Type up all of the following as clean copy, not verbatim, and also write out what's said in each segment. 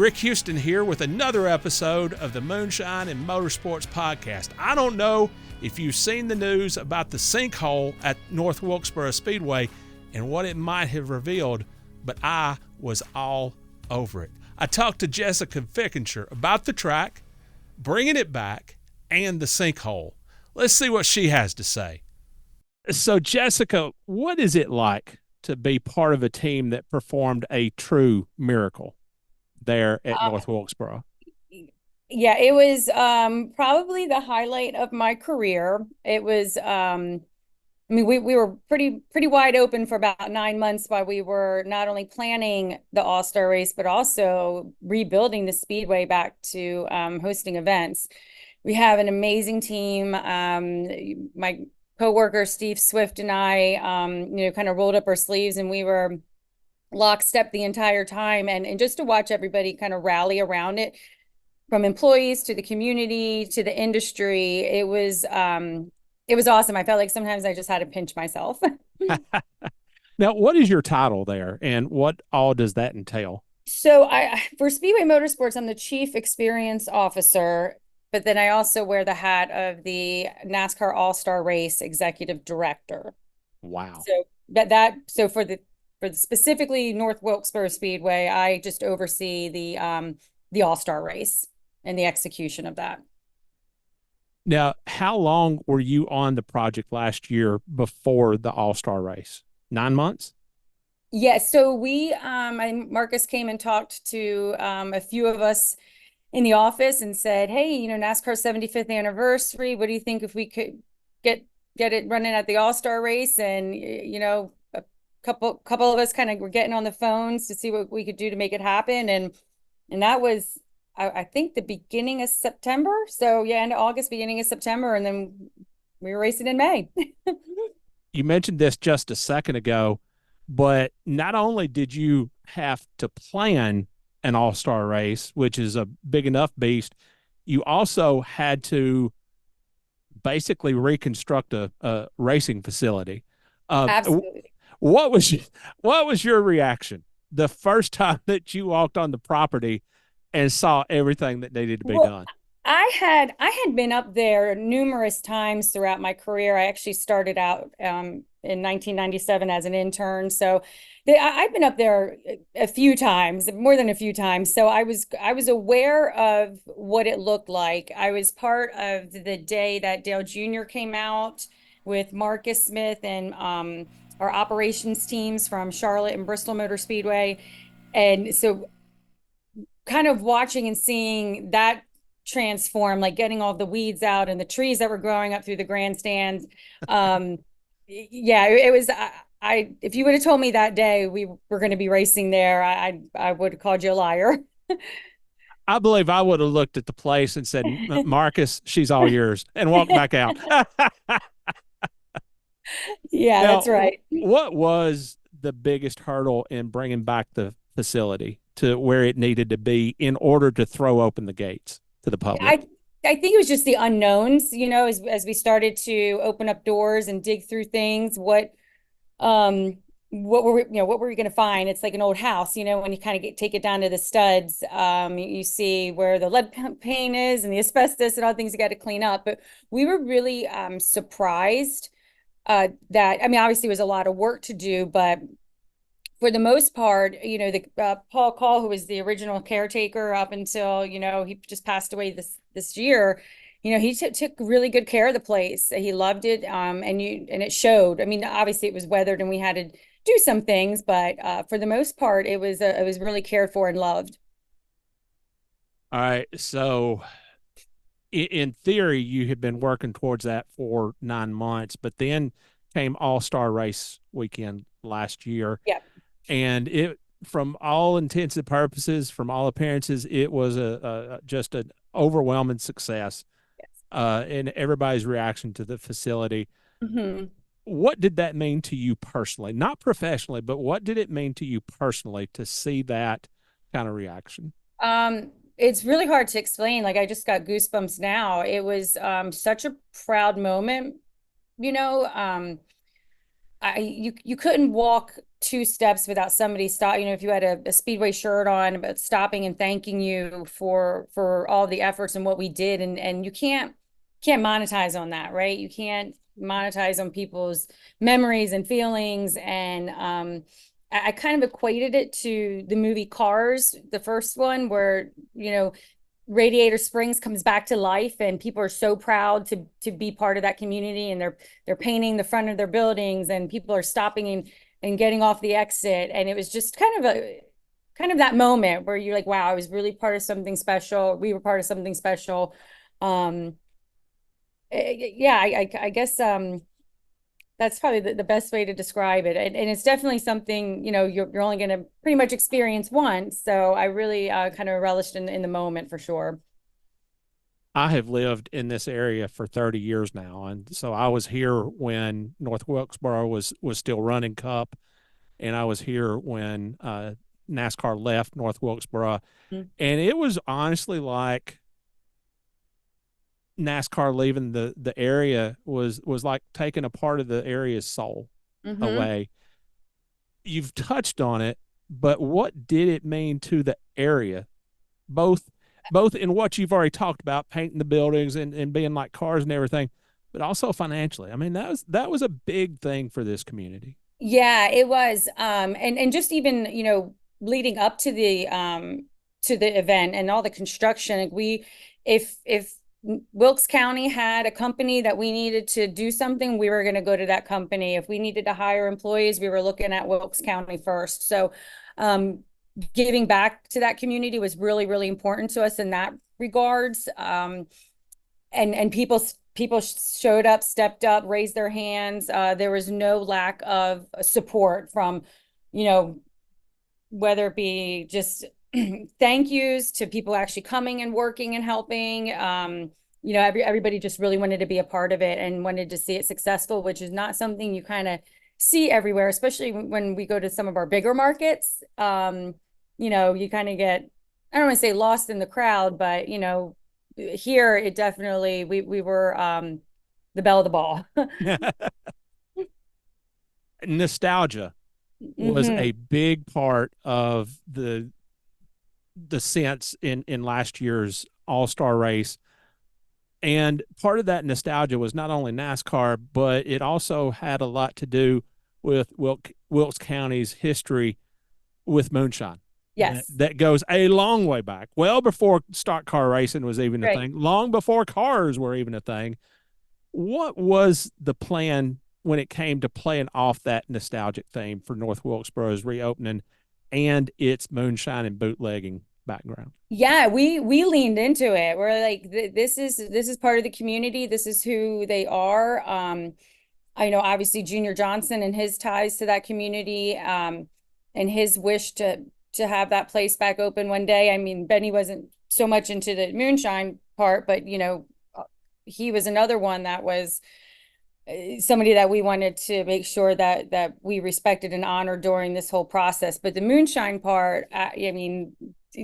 Rick Houston here with another episode of the Moonshine and Motorsports podcast. I don't know if you've seen the news about the sinkhole at North Wilkesboro Speedway and what it might have revealed, but I was all over it. I talked to Jessica Fickenscher about the track, bringing it back, and the sinkhole. Let's see what she has to say. So, Jessica, what is it like to be part of a team that performed a true miracle there at North Wilkesboro? Yeah, it was probably the highlight of my career. It was we were pretty wide open for about 9 months while we were not only planning the All-Star race, but also rebuilding the speedway back to hosting events. We have an amazing team. My coworker Steve Swift and I kind of rolled up our sleeves, and we were lockstep the entire time, and just to watch everybody kind of rally around it, from employees to the community to the industry. It was awesome. I felt like sometimes I just had to pinch myself. Now, what is your title there, and what all does that entail? So for Speedway Motorsports, I'm the Chief Experience Officer, but then I also wear the hat of the NASCAR All-Star Race Executive Director. Wow. So for specifically North Wilkesboro Speedway, I just oversee the All-Star race and the execution of that. Now, how long were you on the project last year before the All-Star race? 9 months? Yes. Yeah, so Marcus came and talked to a few of us in the office and said, hey, NASCAR's 75th anniversary. What do you think if we could get it running at the All-Star race? And, a couple of us kind of were getting on the phones to see what we could do to make it happen. And that was, I think, the beginning of September. So yeah, end of August, beginning of September. And then we were racing in May. You mentioned this just a second ago, but not only did you have to plan an all-star race, which is a big enough beast, you also had to basically reconstruct a racing facility. Absolutely. What was your reaction the first time that you walked on the property and saw everything that needed to be done? I had been up there numerous times throughout my career. I actually started out in 1997 as an intern. So I've been up there a few times, more than a few times. So I was aware of what it looked like. I was part of the day that Dale Jr. came out with Marcus Smith and our operations teams from Charlotte and Bristol Motor Speedway. And so kind of watching and seeing that transform, like getting all the weeds out and the trees that were growing up through the grandstands. Yeah, it was, if you would have told me that day we were going to be racing there, I would have called you a liar. I believe I would have looked at the place and said, Marcus, she's all yours, and walked back out. Yeah, now, that's right. What was the biggest hurdle in bringing back the facility to where it needed to be in order to throw open the gates to the public? I think it was just the unknowns, as we started to open up doors and dig through things. What were we going to find? It's like an old house, when you kind of take it down to the studs, you see where the lead paint is and the asbestos and all the things you got to clean up. But we were really surprised that, obviously it was a lot of work to do, but for the most part, Paul Call, who was the original caretaker up until, he just passed away this year, he took really good care of the place. He loved it. And it showed. Obviously it was weathered and we had to do some things, but for the most part, it was really cared for and loved. All right. So in theory, you had been working towards that for 9 months, but then came All-Star Race weekend last year. Yeah. And it, from all intents and purposes, from all appearances, it was just an overwhelming success. Yes. And everybody's reaction to the facility. Mm-hmm. What did that mean to you personally? Not professionally, but what did it mean to you personally to see that kind of reaction? It's really hard to explain. Like, I just got goosebumps now. It was such a proud moment. You couldn't walk two steps without somebody stop, if you had a Speedway shirt on, but stopping and thanking you for all the efforts and what we did. And you can't monetize on that, right? You can't monetize on people's memories and feelings. And I kind of equated it to the movie Cars, the first one, where, Radiator Springs comes back to life and people are so proud to be part of that community, and they're painting the front of their buildings, and people are stopping and getting off the exit. And it was just kind of that moment where you're like, wow, I was really part of something special. We were part of something special. Yeah, I guess that's probably the best way to describe it. And it's definitely something, you're only going to pretty much experience once. So I really kind of relished in the moment for sure. I have lived in this area for 30 years now. And so I was here when North Wilkesboro was still running Cup. And I was here when NASCAR left North Wilkesboro. Mm-hmm. And it was honestly like NASCAR leaving the area was like taking a part of the area's soul away. You've touched on it, but what did it mean to the area? Both in what you've already talked about, painting the buildings and being like cars and everything, but also financially. I mean, that was a big thing for this community. Yeah, it was. And just even, leading up to the event and all the construction, if Wilkes County had a company that we needed to do something, we were going to go to that company. If we needed to hire employees, we were looking at Wilkes County first. So giving back to that community was really, really important to us in that regards. And people showed up, stepped up, raised their hands. There was no lack of support from, whether it be just thank yous to people actually coming and working and helping. Everybody just really wanted to be a part of it and wanted to see it successful, which is not something you kind of see everywhere, especially when we go to some of our bigger markets. You kind of get, I don't want to say lost in the crowd, but here it definitely, we were the belle of the ball. Nostalgia was a big part of the sense in last year's all-star race. And part of that nostalgia was not only NASCAR, but it also had a lot to do with Wilkes County's history with Moonshine. Yes. That goes a long way back, well before stock car racing was even a thing, long before cars were even a thing. What was the plan when it came to playing off that nostalgic theme for North Wilkesboro's reopening and its moonshine and bootlegging background? Yeah, we leaned into it. We're like, this is part of the community. This is who they are. I know obviously Junior Johnson and his ties to that community, and his wish to have that place back open one day. I mean, Benny wasn't so much into the moonshine part, but he was another one that was somebody that we wanted to make sure that we respected and honored during this whole process. But the moonshine part, I mean,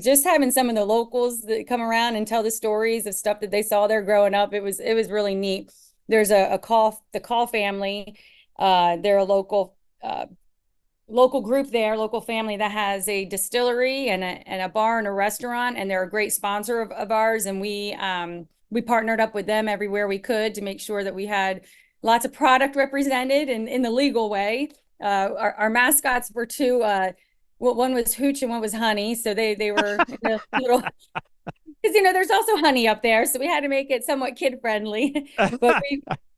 just having some of the locals that come around and tell the stories of stuff that they saw there growing up, it was really neat. There's the Call family. They're a local group there, local family that has a distillery and a bar and a restaurant, and they're a great sponsor of ours. And we partnered up with them everywhere we could to make sure that we had lots of product represented in the legal way. Our mascots were two. One was Hooch and one was Honey. So they were little, because there's also honey up there, so we had to make it somewhat kid friendly. But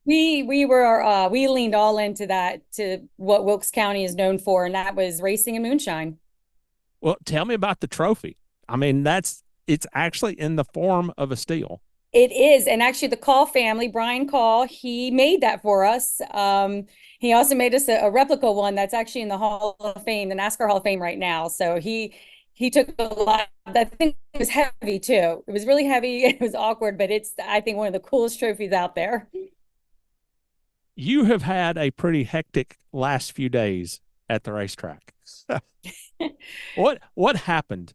we leaned all into that, to what Wilkes County is known for, and that was racing and moonshine. Well, tell me about the trophy. I mean, it's actually in the form of a steel. It is. And actually the Call family, Brian Call, he made that for us. He also made us a replica one that's actually in the Hall of Fame, the NASCAR Hall of Fame right now. So he took a lot. That thing was heavy too. It was really heavy. It was awkward, but it's, I think, one of the coolest trophies out there. You have had a pretty hectic last few days at the racetrack. What happened?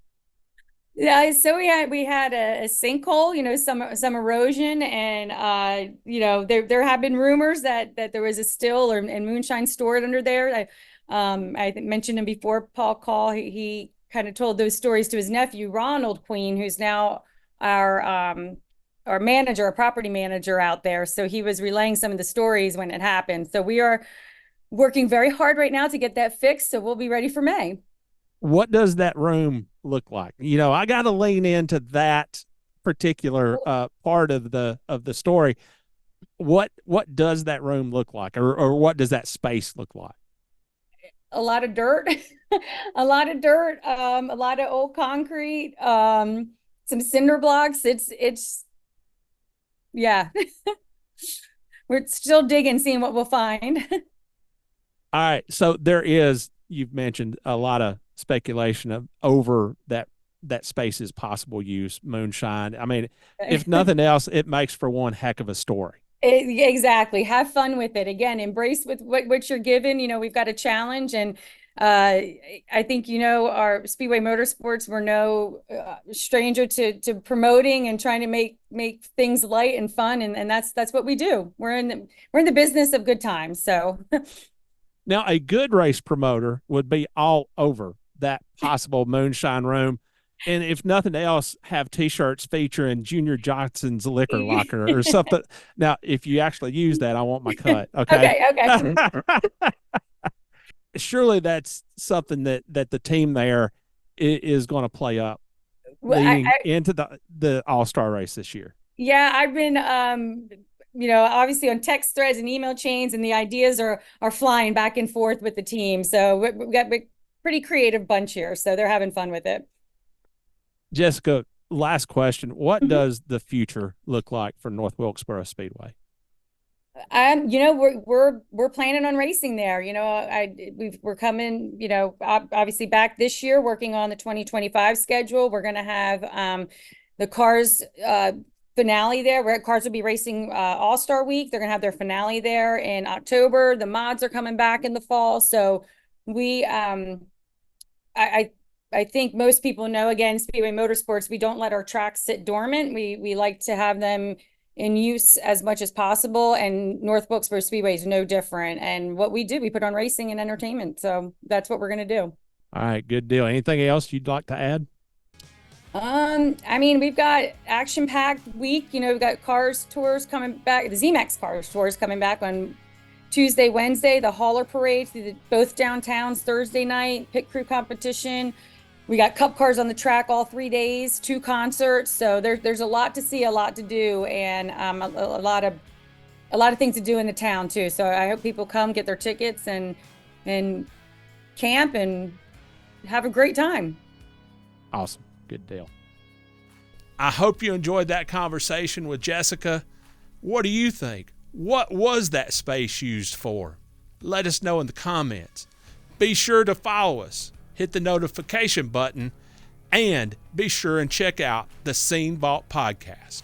Yeah, so we had a sinkhole, some erosion, and there have been rumors that there was a still and moonshine stored under there. I mentioned him before, Paul Call. He kind of told those stories to his nephew, Ronald Queen, who's now our manager, our property manager out there. So he was relaying some of the stories when it happened. So we are working very hard right now to get that fixed. So we'll be ready for May. What does that room look like? You know, I got to lean into that particular part of the story. What does that room look like, or what does that space look like? A lot of dirt, a lot of dirt, a lot of old concrete, some cinder blocks. It's yeah. We're still digging, seeing what we'll find. All right. So you've mentioned a lot of speculation of over that space's possible use, Moonshine. I mean, if nothing else, it makes for one heck of a story. Exactly. Have fun with it. Again, embrace with what you're given. You know, we've got a challenge, and I think, you know, our Speedway Motorsports, we're no stranger to promoting and trying to make things light and fun, and that's what we do. We're in the business of good times. So now, a good race promoter would be all over that possible Moonshine room, and if nothing else, have T-shirts featuring Junior Johnson's Liquor Locker or something. Now, if you actually use that, I want my cut. Okay. Okay. Surely that's something that the team there is going to play up leading into the All-Star race this year. Yeah, I've been, you know, obviously on text threads and email chains, and the ideas are flying back and forth with the team. So we've got a pretty creative bunch here. So they're having fun with it. Jessica, last question. What does the future look like for North Wilkesboro Speedway? You know, we're planning on racing there. You know, we're coming, you know, obviously back this year, working on the 2025 schedule. We're going to have the cars finale there, where cars will be racing All-Star Week. They're going to have their finale there in October. The mods are coming back in the fall. So we, I think most people know, again, Speedway Motorsports, we don't let our tracks sit dormant. We like to have them in use as much as possible, and North Wilkesboro Speedway is no different. And what we do, we put on racing and entertainment. So that's what we're going to do. All right, good deal. Anything else you'd like to add? I mean, we've got action-packed week. You know, we've got cars tours coming back, the ZMAX cars tours coming back on Tuesday, Wednesday, the hauler parade through both downtowns Thursday night, pit crew competition. We got cup cars on the track all 3 days, 2 concerts. So there's a lot to see, a lot to do, and a lot of things to do in the town too. So I hope people come, get their tickets, and camp and have a great time. Awesome. Good deal. I hope you enjoyed that conversation with Jessica. What do you think? What was that space used for? Let us know in the comments. Be sure to follow us, hit the notification button, and be sure and check out the Scene Vault podcast.